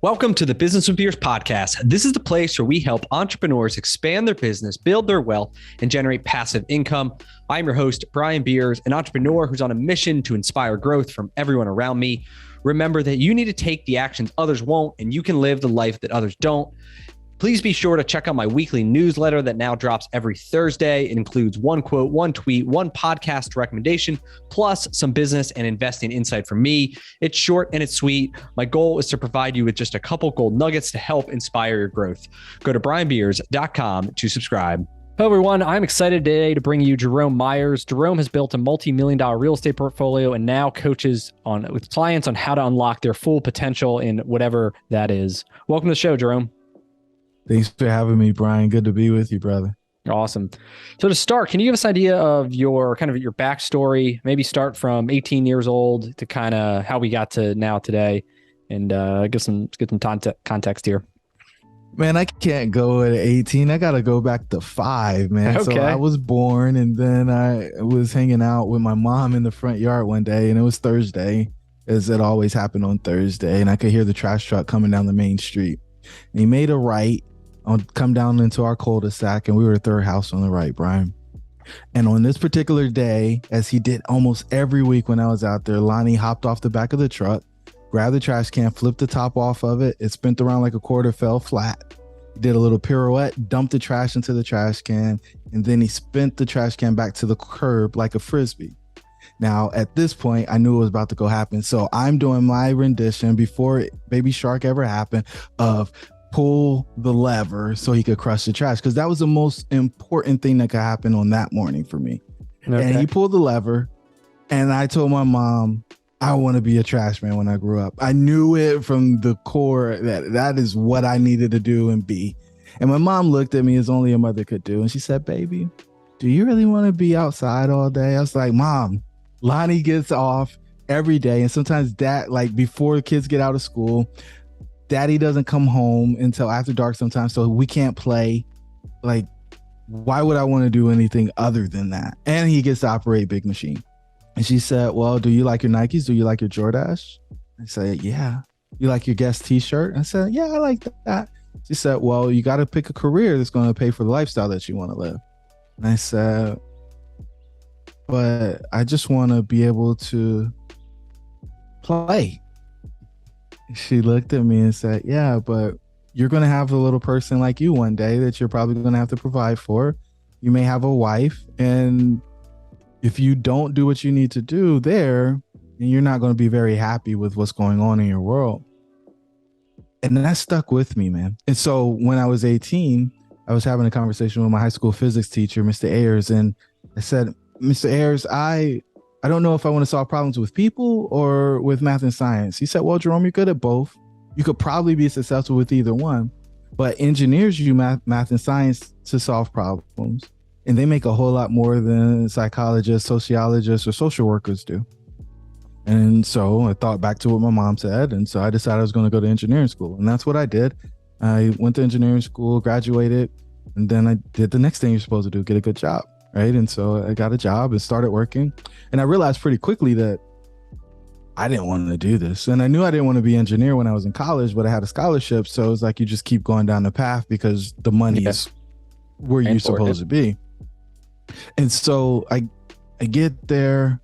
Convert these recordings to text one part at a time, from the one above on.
Welcome to the Business with Beers podcast. This is the place where we help entrepreneurs expand their business, build their wealth, and generate passive income. I'm your host, Brian Beers, an entrepreneur who's on a mission to inspire growth from everyone around me. Remember that you need to take the actions others won't, and you can live the life that others don't. Please be sure to check out my weekly newsletter that now drops every Thursday. It includes one quote, one tweet, one podcast recommendation, plus some business and investing insight from me. It's short and it's sweet. My goal is to provide you with just a couple gold nuggets to help inspire your growth. Go to brianbeers.com to subscribe. Hello, everyone. I'm excited today to bring you Jerome Myers. Jerome has built a multi-million-dollar real estate portfolio and now coaches with clients on how to unlock their full potential in whatever that is. Welcome to the show, Jerome. Thanks for having me, Brian. Good to be with you, brother. Awesome. So to start, can you give us an idea of your backstory? Maybe start from 18 years old to kind of how we got to now today, and get some context here. Man, I can't go at 18. I got to go back to 5, man. Okay. So I was born, and then I was hanging out with my mom in the front yard one day, and it was Thursday, as it always happened on Thursday, and I could hear the trash truck coming down the main street. And he made a right, come down into our cul-de-sac, and we were the third house on the right, Brian. And on this particular day, as he did almost every week when I was out there, Lonnie hopped off the back of the truck, grabbed the trash can, flipped the top off of it. It spent around like a quarter, fell flat. He did a little pirouette, dumped the trash into the trash can, and then he spent the trash can back to the curb like a Frisbee. Now, at this point, I knew it was about to go happen. So I'm doing my rendition before Baby Shark ever happened of pull the lever so he could crush the trash, because that was the most important thing that could happen on that morning for me. Okay. And he pulled the lever, and I told my mom, I want to be a trash man when I grew up. I knew it from the core that is what I needed to do and be. And my mom looked at me as only a mother could do, and she said, baby, do you really want to be outside all day? I was like, Mom, Lonnie gets off every day, and sometimes before the kids get out of school, Daddy doesn't come home until after dark sometimes, so we can't play. Like, why would I want to do anything other than that? And he gets to operate big machine. And she said, well, do you like your Nikes? Do you like your Jordache? I said, yeah. You like your Guess t-shirt? I said, yeah, I like that. She said, well, you got to pick a career that's going to pay for the lifestyle that you want to live. And I said, but I just want to be able to play. She looked at me and said, yeah, but you're going to have a little person like you one day that you're probably going to have to provide for. You may have a wife, and if you don't do what you need to do there, then you're not going to be very happy with what's going on in your world. And that stuck with me, man. And so when I was 18, I was having a conversation with my high school physics teacher, Mr. Ayers, and I said, Mr. Ayers, I don't know if I want to solve problems with people or with math and science. He said, well, Jerome, you're good at both. You could probably be successful with either one, but engineers use math and science to solve problems, and they make a whole lot more than psychologists, sociologists, or social workers do. And so I thought back to what my mom said, and so I decided I was going to go to engineering school, and that's what I did. I went to engineering school, graduated, and then I did the next thing you're supposed to do, get a good job. Right. And so I got a job and started working. And I realized pretty quickly that I didn't want to do this. And I knew I didn't want to be an engineer when I was in college, but I had a scholarship. So it's like you just keep going down the path because the money is where you're supposed to be. And so I get there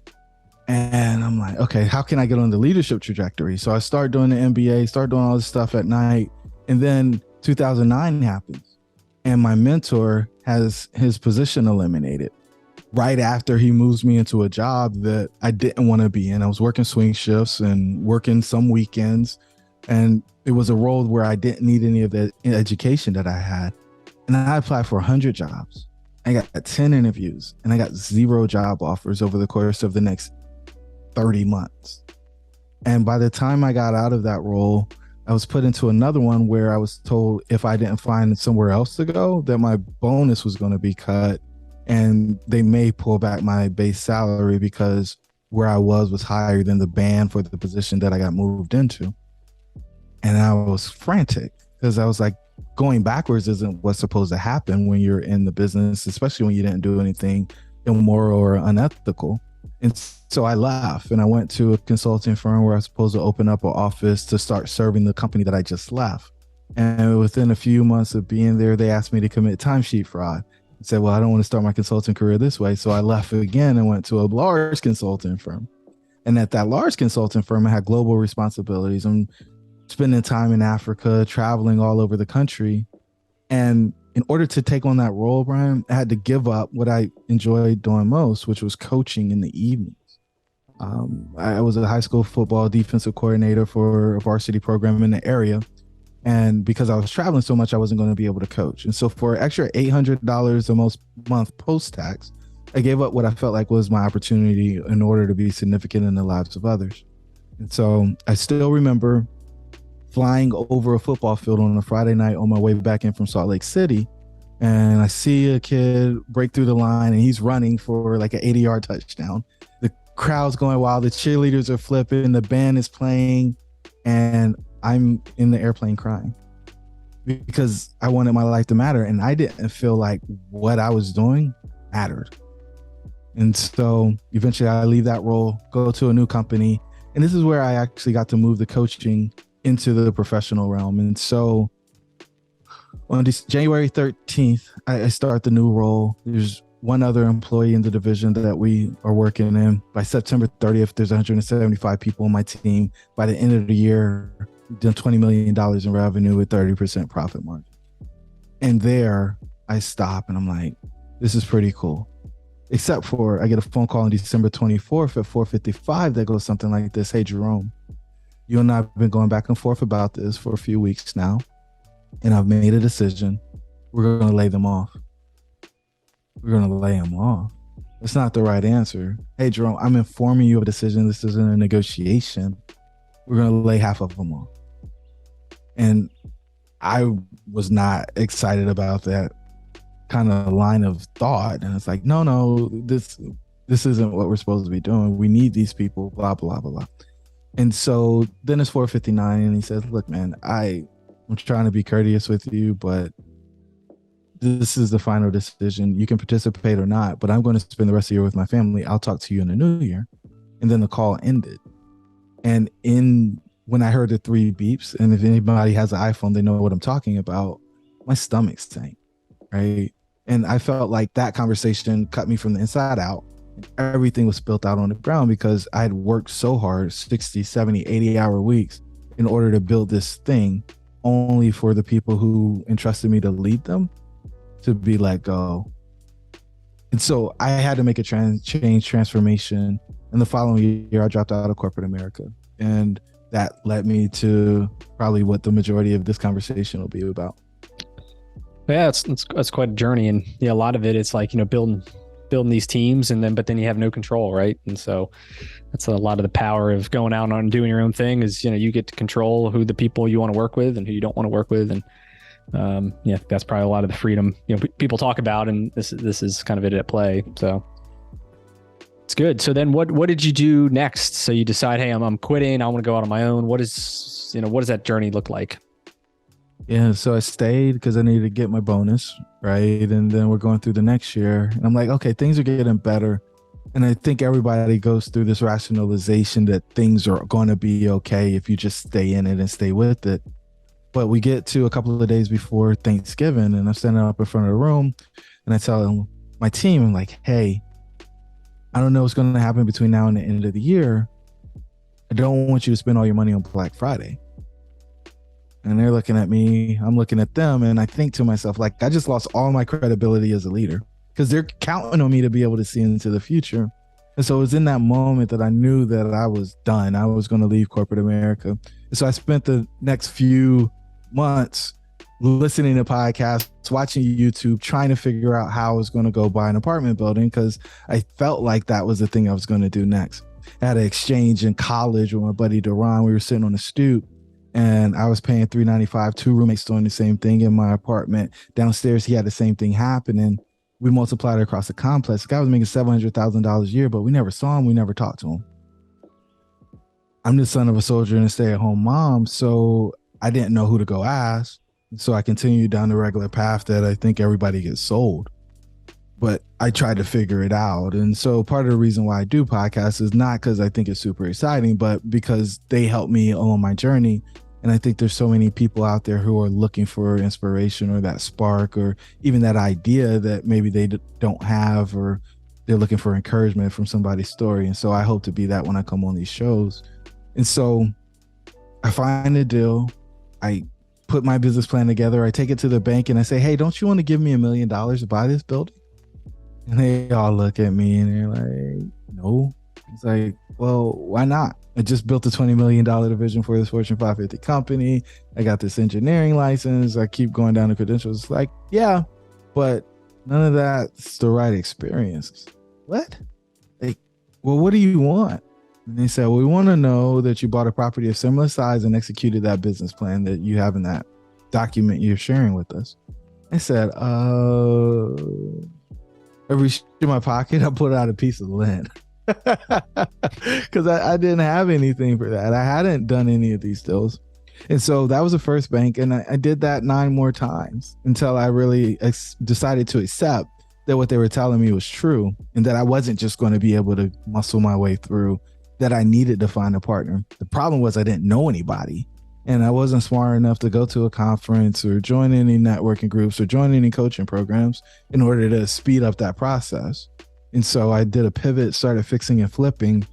and I'm like, okay, how can I get on the leadership trajectory? So I start doing the MBA, start doing all this stuff at night. And then 2009 happens. And my mentor has his position eliminated right after he moves me into a job that I didn't want to be in. I was working swing shifts and working some weekends, and it was a role where I didn't need any of the education that I had. And I applied for 100 jobs. I got 10 interviews, and I got 0 job offers over the course of the next 30 months. And by the time I got out of that role, I was put into another one where I was told if I didn't find somewhere else to go, that my bonus was going to be cut, and they may pull back my base salary because where I was higher than the band for the position that I got moved into. And I was frantic because I was like, going backwards isn't what's supposed to happen when you're in the business, especially when you didn't do anything immoral or unethical. And so I left and I went to a consulting firm where I was supposed to open up an office to start serving the company that I just left. And within a few months of being there, they asked me to commit timesheet fraud. I said, well, I don't want to start my consulting career this way. So I left again and went to a large consulting firm. And at that large consulting firm, I had global responsibilities. I'm spending time in Africa, traveling all over the country. And in order to take on that role, Brian, I had to give up what I enjoyed doing most, which was coaching in the evenings. I was a high school football defensive coordinator for a varsity program in the area. And because I was traveling so much, I wasn't going to be able to coach. And so for an extra $800 a month post-tax, I gave up what I felt like was my opportunity in order to be significant in the lives of others. And so I still remember flying over a football field on a Friday night on my way back in from Salt Lake City. And I see a kid break through the line and he's running for like an 80-yard touchdown. The crowd's going wild. The cheerleaders are flipping. The band is playing. And I'm in the airplane crying because I wanted my life to matter. And I didn't feel like what I was doing mattered. And so eventually I leave that role, go to a new company. And this is where I actually got to move the coaching into the professional realm. And so on this January 13th, I start the new role. There's one other employee in the division that we are working in. By September 30th, there's 175 people on my team. By the end of the year, we've done $20 million in revenue with 30% profit margin. And there I stop and I'm like, this is pretty cool. Except for I get a phone call on December 24th at 4:55 that goes something like this. Hey, Jerome, you and I have been going back and forth about this for a few weeks now. And I've made a decision. We're going to lay them off. We're going to lay them off. That's not the right answer. Hey, Jerome, I'm informing you of a decision. This isn't a negotiation. We're going to lay half of them off. And I was not excited about that kind of line of thought. And it's like, no, this isn't what we're supposed to be doing. We need these people, blah, blah, blah, blah. And so then it's 4:59 and he says, look, man, I'm trying to be courteous with you, but this is the final decision. You can participate or not, but I'm going to spend the rest of the year with my family. I'll talk to you in the new year. And then the call ended. And when I heard the 3 beeps, and if anybody has an iPhone, they know what I'm talking about, my stomach sank, right? And I felt like that conversation cut me from the inside out. Everything was spilt out on the ground because I had worked so hard, 60, 70, 80-hour weeks in order to build this thing, only for the people who entrusted me to lead them to be let go. And so I had to make a transformation. And the following year, I dropped out of corporate America. And that led me to probably what the majority of this conversation will be about. Yeah, it's quite a journey. And yeah, a lot of it, it's like, building these teams but then you have no control, right? And so that's a lot of the power of going out and doing your own thing is, you get to control who the people you want to work with and who you don't want to work with. And that's probably a lot of the freedom, people talk about, and this is kind of it at play. So it's good. So then what did you do next? So you decide, hey, I'm quitting. I want to go out on my own. What does that journey look like? Yeah, so I stayed because I needed to get my bonus, right? And then we're going through the next year. And I'm like, okay, things are getting better. And I think everybody goes through this rationalization that things are going to be okay if you just stay in it and stay with it. But we get to a couple of days before Thanksgiving, and I'm standing up in front of the room, and I tell my team, I'm like, hey, I don't know what's going to happen between now and the end of the year. I don't want you to spend all your money on Black Friday. And they're looking at me, I'm looking at them, and I think to myself, like, I just lost all my credibility as a leader because they're counting on me to be able to see into the future. And so it was in that moment that I knew that I was done. I was going to leave corporate America. And so I spent the next few months listening to podcasts, watching YouTube, trying to figure out how I was going to go buy an apartment building because I felt like that was the thing I was going to do next. I had an exchange in college with my buddy Duran. We were sitting on the stoop. And I was paying $395, 2 roommates doing the same thing in my apartment. Downstairs, he had the same thing happening. We multiplied it across the complex. The guy was making $700,000 a year, but we never saw him. We never talked to him. I'm the son of a soldier and a stay-at-home mom, so I didn't know who to go ask. So I continued down the regular path that I think everybody gets sold. but I try to figure it out. And so part of the reason why I do podcasts is not because I think it's super exciting, but because they help me on my journey. And I think there's so many people out there who are looking for inspiration or that spark or even that idea that maybe they don't have, or they're looking for encouragement from somebody's story. And so I hope to be that when I come on these shows. And so I find a deal. I put my business plan together. I take it to the bank and I say, hey, don't you want to give me $1 million to buy this building? And they all look at me and they're like, no. It's like, well, why not? I just built a $20 million division for this Fortune 550 company. I got this engineering license. I keep going down the credentials. It's like, yeah, but none of that's the right experience. What? Like, well, what do you want? And they said, well, we want to know that you bought a property of similar size and executed that business plan that you have in that document you're sharing with us. I said, I reached in my pocket. I pulled out a piece of land. Because I didn't have anything for that. I hadn't done any of these deals. And so that was the first bank. And I did that 9 more times until I really decided to accept that what they were telling me was true, and that I wasn't just going to be able to muscle my way through, that I needed to find a partner. The problem was I didn't know anybody, and I wasn't smart enough to go to a conference or join any networking groups or join any coaching programs in order to speed up that process. And so I did a pivot, started fixing and flipping.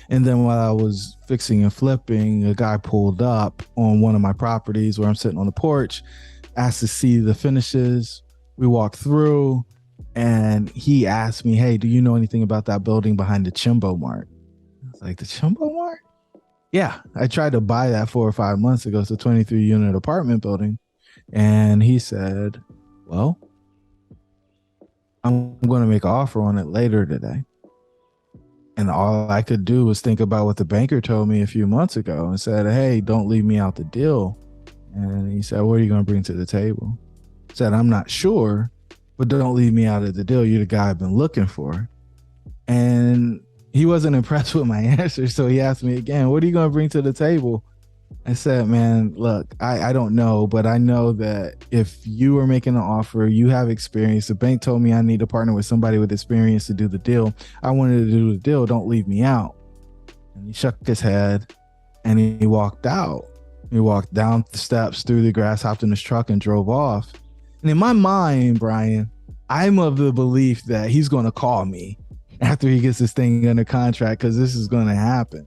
And then while I was fixing and flipping, a guy pulled up on one of my properties where I'm sitting on the porch, asked to see the finishes. We walked through and he asked me, hey, do you know anything about that building behind the Chimbo Mart? I was like, the Chimbo Mart? Yeah, I tried to buy that 4 or 5 months ago. It's a 23 unit apartment building. And he said, well, I'm going to make an offer on it later today. And all I could do was think about what the banker told me a few months ago and said, hey, don't leave me out the deal. And he said, what are you going to bring to the table? I said, I'm not sure, but don't leave me out of the deal. You're the guy I've been looking for. And he wasn't impressed with my answer. So he asked me again, what are you going to bring to the table? I said, man, look, I don't know, but I know that if you are making an offer, you have experience. The bank told me I need to partner with somebody with experience to do the deal. I wanted to do the deal. Don't leave me out. And he shook his head and he walked out. He walked down the steps, through the grass, hopped in his truck and drove off. And in my mind, Brian, I'm of the belief that he's going to call me after he gets this thing under contract, because this is going to happen.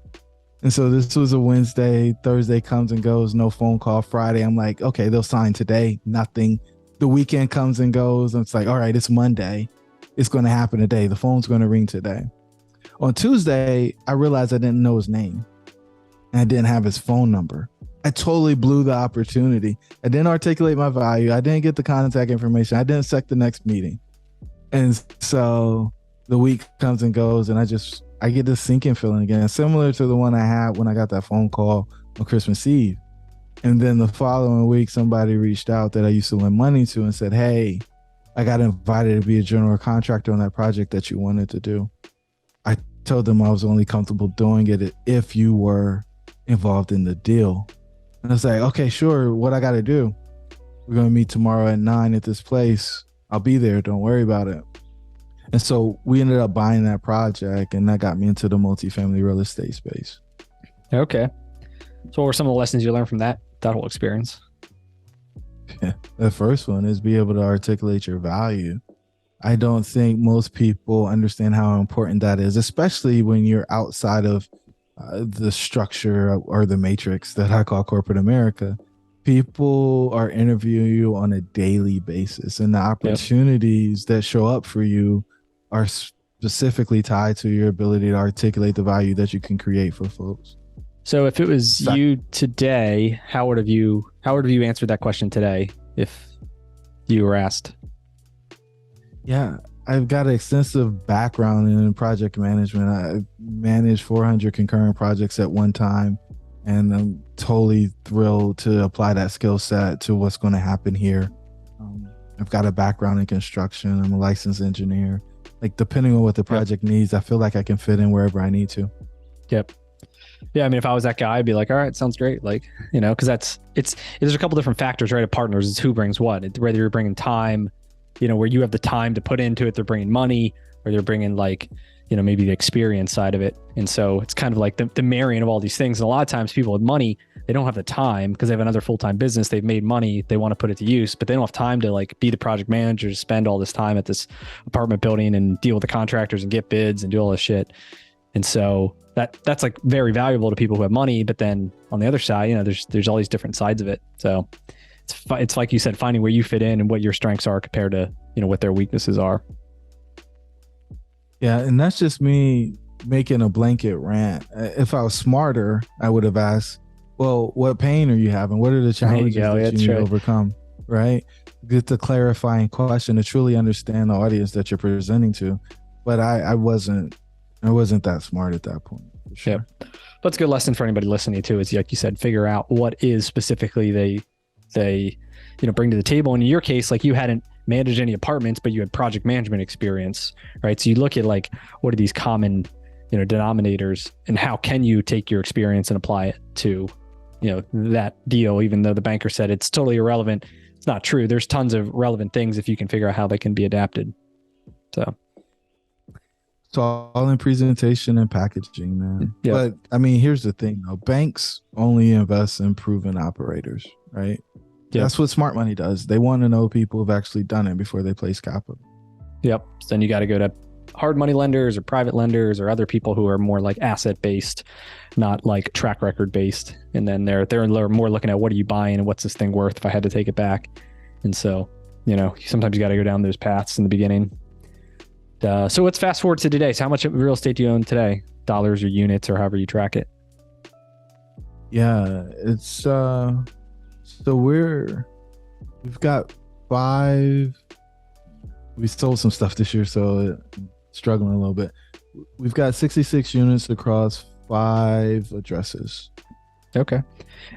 And so this was a Wednesday. Thursday comes and goes, no phone call. Friday, I'm like, okay, they'll sign today. Nothing. The weekend comes and goes. And it's like, all right, it's Monday. It's going to happen today. The phone's going to ring today. On Tuesday, I realized I didn't know his name and I didn't have his phone number. I totally blew the opportunity. I didn't articulate my value. I didn't get the contact information. I didn't set the next meeting. And so the week comes and goes and I get this sinking feeling again, similar to the one I had when I got that phone call on Christmas Eve. And then the following week, somebody reached out that I used to lend money to and said, hey, I got invited to be a general contractor on that project that you wanted to do. I told them I was only comfortable doing it if you were involved in the deal. And I was like, okay, sure. What I got to do? We're going to meet tomorrow at 9 at this place. I'll be there. Don't worry about it. And so we ended up buying that project, and that got me into the multifamily real estate space. Okay. So what were some of the lessons you learned from that whole experience? Yeah. The first one is be able to articulate your value. I don't think most people understand how important that is, especially when you're outside of the structure or the matrix that I call corporate America. People are interviewing you on a daily basis, and the opportunities that show up for you are specifically tied to your ability to articulate the value that you can create for folks. So if it was you today, how would have you answered that question today if you were asked? Yeah, I've got an extensive background in project management. I managed 400 concurrent projects at one time, and I'm totally thrilled to apply that skill set to what's going to happen here. I've got a background in construction. I'm a licensed engineer. Like, depending on what the project needs, I feel like I can fit in wherever I need to. Yep. Yeah. I mean, if I was that guy, I'd be like, all right, sounds great. Like, because there's a couple different factors, right? Of partners. It's who brings what. Whether you're bringing time, where you have the time to put into it, they're bringing money, or they're bringing like, maybe the experience side of it. And so it's kind of like the marrying of all these things. And a lot of times people with money, they don't have the time because they have another full-time business. They've made money. They want to put it to use, but they don't have time to like be the project manager, spend all this time at this apartment building and deal with the contractors and get bids and do all this shit. And so that's like very valuable to people who have money. But then on the other side, there's all these different sides of it. So it's like you said, finding where you fit in and what your strengths are compared to, what their weaknesses are. Yeah. And that's just me making a blanket rant. If I was smarter, I would have asked, well, what pain are you having? What are the challenges that you need to overcome? Right. Get the clarifying question to truly understand the audience that you're presenting to. But I wasn't that smart at that point. For sure. Yeah. That's a good lesson for anybody listening too, is like you said, figure out what is specifically they bring to the table. And in your case, like you hadn't managed any apartments, but you had project management experience, right? So you look at like, what are these common, denominators, and how can you take your experience and apply it to, that deal, even though the banker said it's totally irrelevant. It's not true. There's tons of relevant things if you can figure out how they can be adapted. So it's all in presentation and packaging, man. Yep. But I mean, here's the thing though. Banks only invest in proven operators, right? Yep. That's what smart money does. They want to know people who've actually done it before they place capital. Yep. So then you got to go to hard money lenders or private lenders or other people who are more like asset based, not like track record based. And then they're more looking at what are you buying and what's this thing worth if I had to take it back. And so, sometimes you got to go down those paths in the beginning. So let's fast forward to today. So how much real estate do you own today? Dollars or units or however you track it? Yeah, it's so we've got 5. We sold some stuff this year, so struggling a little bit. We've got 66 units across 5 addresses. Okay.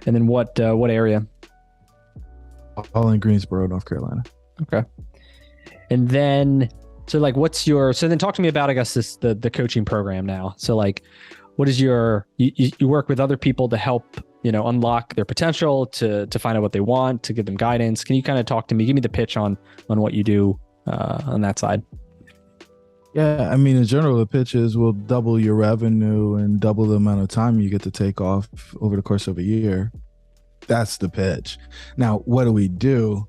And then what area? All in Greensboro, North Carolina. Okay. And then, so like, so then talk to me about, I guess, the coaching program now. So like, what is you work with other people to help, unlock their potential, to find out what they want, to give them guidance. Can you kind of talk to me, give me the pitch on what you do on that side? Yeah, I mean, in general, the pitch is we'll double your revenue and double the amount of time you get to take off over the course of a year. That's the pitch. Now, what do we do?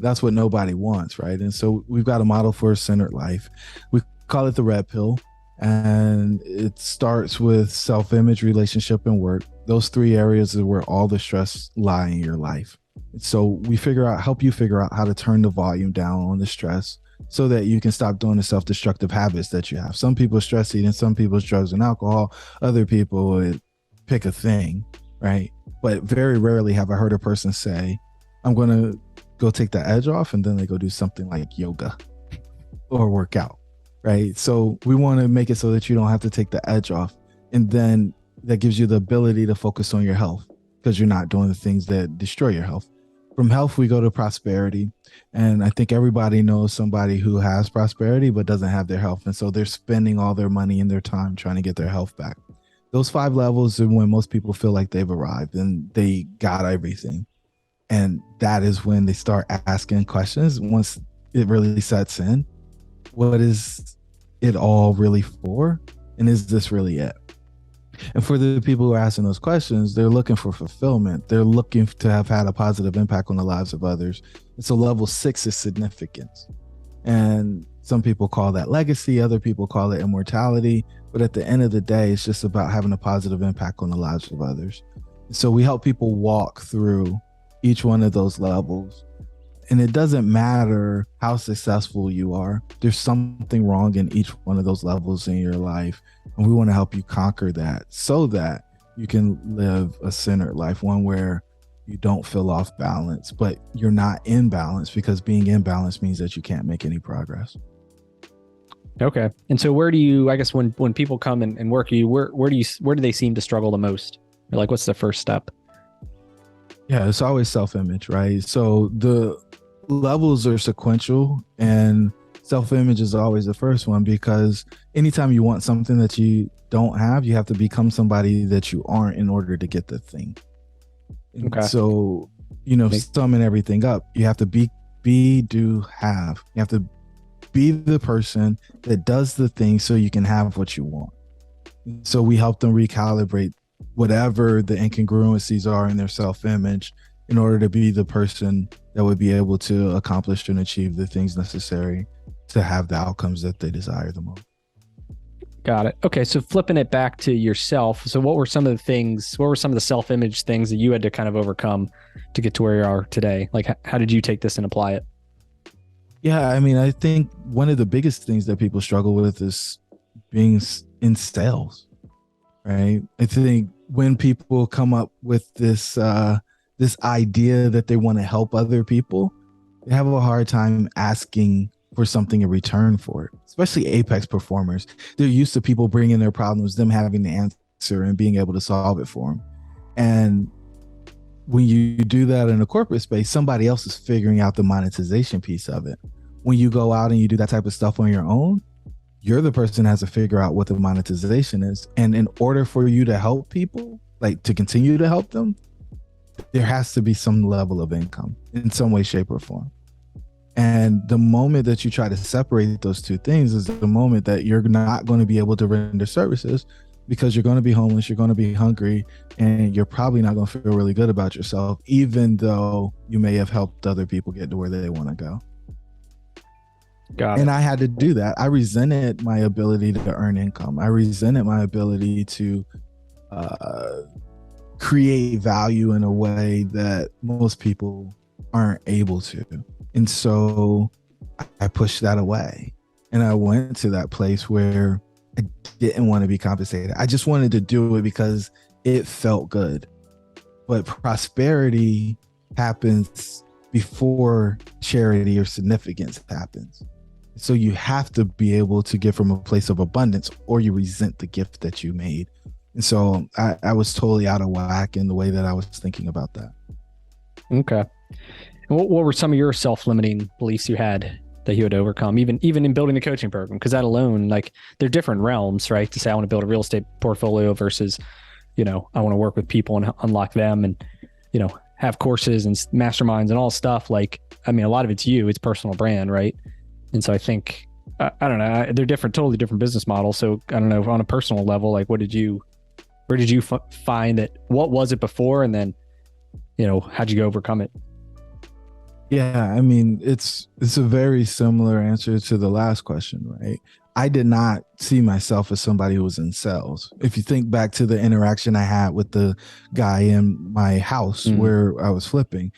That's what nobody wants, right? And so we've got a model for a centered life. We call it the red pill, and it starts with self-image, relationship, and work. Those 3 areas are where all the stress lie in your life. So we help you figure out how to turn the volume down on the stress so that you can stop doing the self-destructive habits that you have. Some people stress eating, some people drugs and alcohol, other people would pick a thing, right? But very rarely have I heard a person say, I'm going to go take the edge off, and then they go do something like yoga or work out, right? So we want to make it so that you don't have to take the edge off. And then that gives you the ability to focus on your health because you're not doing the things that destroy your health. From health, we go to prosperity. And I think everybody knows somebody who has prosperity but doesn't have their health. And so they're spending all their money and their time trying to get their health back. Those 5 levels are when most people feel like they've arrived and they got everything. And that is when they start asking questions. Once it really sets in, what is it all really for? And is this really it? And for the people who are asking those questions, they're looking for fulfillment. They're looking to have had a positive impact on the lives of others. And so level 6 is significance. And some people call that legacy. Other people call it immortality. But at the end of the day, it's just about having a positive impact on the lives of others. So we help people walk through each one of those levels. And it doesn't matter how successful you are. There's something wrong in each one of those levels in your life. And we want to help you conquer that so that you can live a centered life, one where you don't feel off balance, but you're not in balance, because being in balance means that you can't make any progress. Okay. And so where do you, I guess when people come and work with you, where do they seem to struggle the most? Or like, what's the first step? Yeah, it's always self-image, right? So the levels are sequential, and self-image is always the first one, because anytime you want something that you don't have, you have to become somebody that you aren't in order to get the thing. Okay. So, summing everything up, you have to be be, do, have. You have to be the person that does the thing so you can have what you want. So we help them recalibrate whatever the incongruencies are in their self-image in order to be the person that would be able to accomplish and achieve the things necessary to have the outcomes that they desire the most. Got it. Okay. So flipping it back to yourself. So what were some of the self-image things that you had to kind of overcome to get to where you are today? Like, how did you take this and apply it? Yeah. I mean, I think one of the biggest things that people struggle with is being in sales, right? I think when people come up with this idea that they want to help other people, they have a hard time asking for something in return for it, especially apex performers. They're used to people bringing their problems, them having the answer and being able to solve it for them. And when you do that in a corporate space, somebody else is figuring out the monetization piece of it. When you go out and you do that type of stuff on your own, you're the person that has to figure out what the monetization is. And in order for you to help people, like to continue to help them, there has to be some level of income in some way, shape, or form. And the moment that you try to separate those two things is the moment that you're not going to be able to render services, because you're going to be homeless, you're going to be hungry, and you're probably not going to feel really good about yourself, even though you may have helped other people get to where they want to go. Got it. And I had to do that. I resented my ability to earn income. I resented my ability to create value in a way that most people aren't able to. And so I pushed that away. And I went to that place where I didn't want to be compensated. I just wanted to do it because it felt good. But prosperity happens before charity or significance happens. So you have to be able to give from a place of abundance, or you resent the gift that you made. And so I was totally out of whack in the way that I was thinking about that. Okay. And what were some of your self-limiting beliefs you had that you had to overcome, even in building the coaching program? Because that alone, like, they're different realms, right? To say I want to build a real estate portfolio versus, I want to work with people and unlock them and, have courses and masterminds and all stuff. Like, I mean, a lot of it's it's personal brand, right? And so I think, I don't know, they're totally different business models. So I don't know, on a personal level, like, where did you find that, what was it before? And then, how'd you go overcome it? Yeah, I mean, it's a very similar answer to the last question, right? I did not see myself as somebody who was in sales. If you think back to the interaction I had with the guy in my house where I was flipping,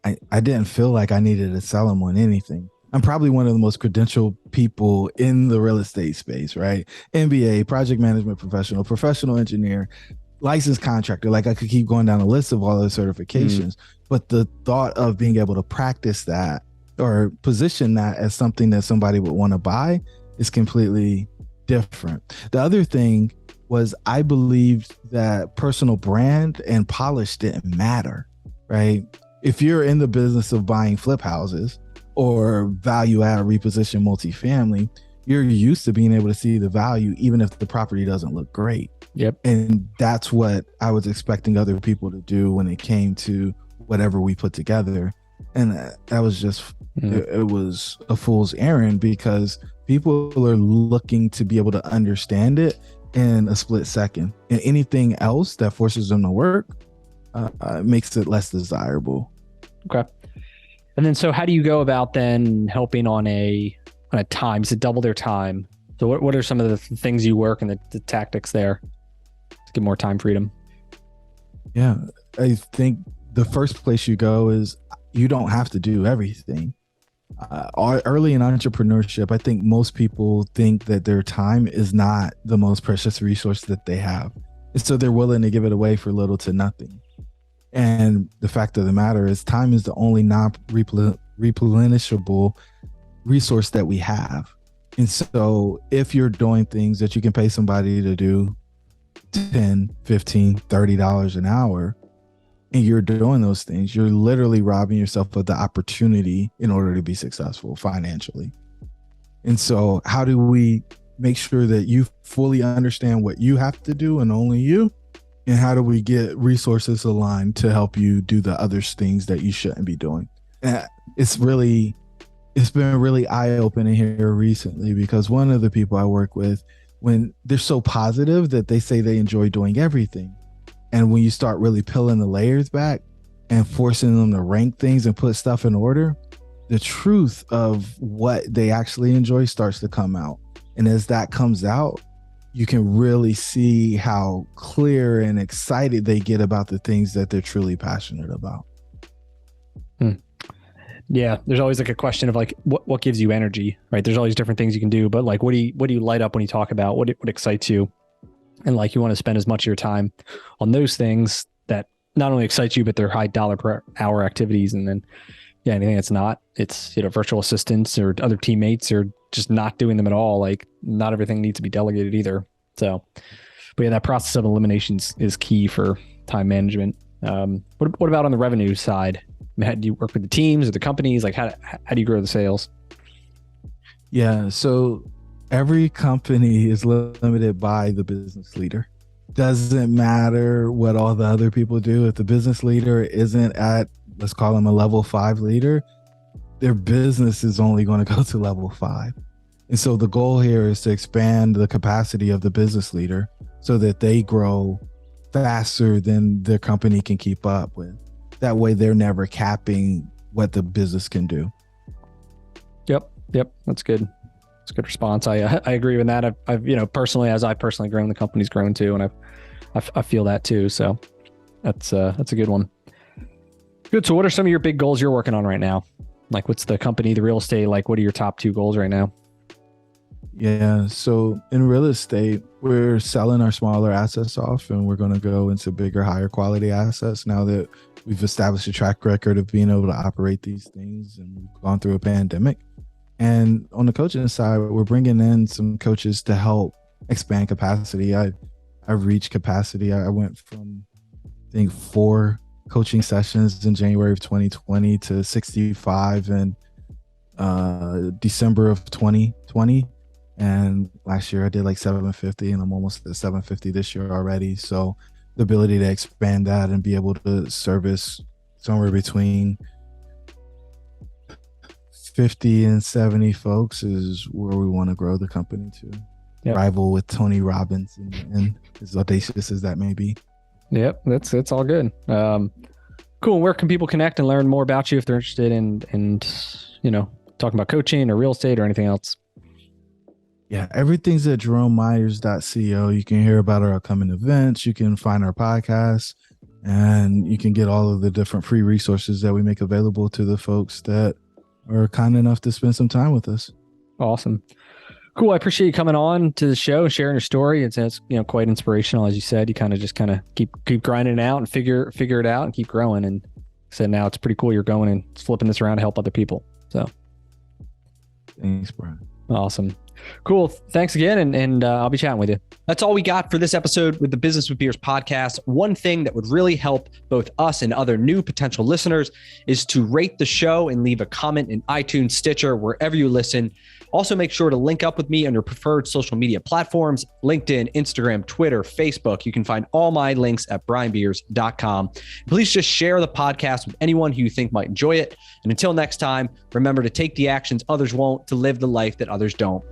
I didn't feel like I needed to sell him on anything. I'm probably one of the most credentialed people in the real estate space, right? MBA, project management professional engineer, licensed contractor. Like, I could keep going down a list of all the certifications, but the thought of being able to practice that or position that as something that somebody would want to buy is completely different. The other thing was, I believed that personal brand and polish didn't matter, right? If you're in the business of buying flip houses or value add reposition multifamily, you're used to being able to see the value even if the property doesn't look great. Yep. And that's what I was expecting other people to do when it came to whatever we put together. And that was just, it was a fool's errand, because people are looking to be able to understand it in a split second. And anything else that forces them to work makes it less desirable. Okay. And then, so how do you go about then helping on a time? Is it double their time? So what are some of the things you work and the tactics there to get more time freedom? Yeah, I think the first place you go is, you don't have to do everything. Early in entrepreneurship, I think most people think that their time is not the most precious resource that they have. And so they're willing to give it away for little to nothing. And the fact of the matter is, time is the only non-replenishable resource that we have. And so if you're doing things that you can pay somebody to do $10, $15, $30 an hour, and you're doing those things, you're literally robbing yourself of the opportunity in order to be successful financially. And so how do we make sure that you fully understand what you have to do and only you? And how do we get resources aligned to help you do the other things that you shouldn't be doing? And it's been really eye-opening here recently, because one of the people I work with, when they're so positive that they say they enjoy doing everything, and when you start really peeling the layers back and forcing them to rank things and put stuff in order, the truth of what they actually enjoy starts to come out. And as that comes out, you can really see how clear and excited they get about the things that they're truly passionate about. Yeah, there's always like a question of like what gives you energy, right? There's all these different things you can do, but like what do you light up when you talk about what excites you? And like you want to spend as much of your time on those things that not only excites you, but they're high dollar per hour activities. And then anything that's not, it's virtual assistants or other teammates or just not doing them at all. Like not everything needs to be delegated either. So, but yeah, that process of eliminations is key for time management. What about on the revenue side? I mean, do you work with the teams or the companies? Like how do you grow the sales? Yeah. So every company is limited by the business leader. Doesn't matter what all the other people do. If the business leader isn't at, let's call them a level 5 leader, their business is only going to go to level 5. And so the goal here is to expand the capacity of the business leader so that they grow faster than their company can keep up with. That way they're never capping what the business can do. Yep. That's good. That's a good response. I agree with that. I've personally, as I've personally grown, the company's grown too. And I feel that too. So that's a good one. Good. So what are some of your big goals you're working on right now? Like what's the company, the real estate, like what are your top 2 goals right now? Yeah. So in real estate, we're selling our smaller assets off and we're going to go into bigger, higher quality assets now that we've established a track record of being able to operate these things and we've gone through a pandemic. And on the coaching side, we're bringing in some coaches to help expand capacity. I've reached capacity. I went from, I think, 4 coaching sessions in January of 2020 to 65 in December of 2020. And last year I did like 750 and I'm almost at 750 this year already. So the ability to expand that and be able to service somewhere between 50 and 70 folks is where we want to grow the company to. Yep. Rival with Tony Robbins and as audacious as that may be. Yep, that's all good. Cool. Where can people connect and learn more about you if they're interested in talking about coaching or real estate or anything else? Yeah, everything's at jeromemyers.co. You can hear about our upcoming events. You can find our podcast, and you can get all of the different free resources that we make available to the folks that are kind enough to spend some time with us. Awesome. Cool. I appreciate you coming on to the show and sharing your story. It's quite inspirational. As you said, you kind of keep grinding it out and figure it out and keep growing. And said now it's pretty cool. You're going and flipping this around to help other people. So thanks, Brian. Awesome. Cool. Thanks again. And I'll be chatting with you. That's all we got for this episode with the Business with Beers podcast. One thing that would really help both us and other new potential listeners is to rate the show and leave a comment in iTunes, Stitcher, wherever you listen. Also, make sure to link up with me on your preferred social media platforms, LinkedIn, Instagram, Twitter, Facebook. You can find all my links at brianbeers.com. Please just share the podcast with anyone who you think might enjoy it. And until next time, remember to take the actions others won't to live the life that others don't.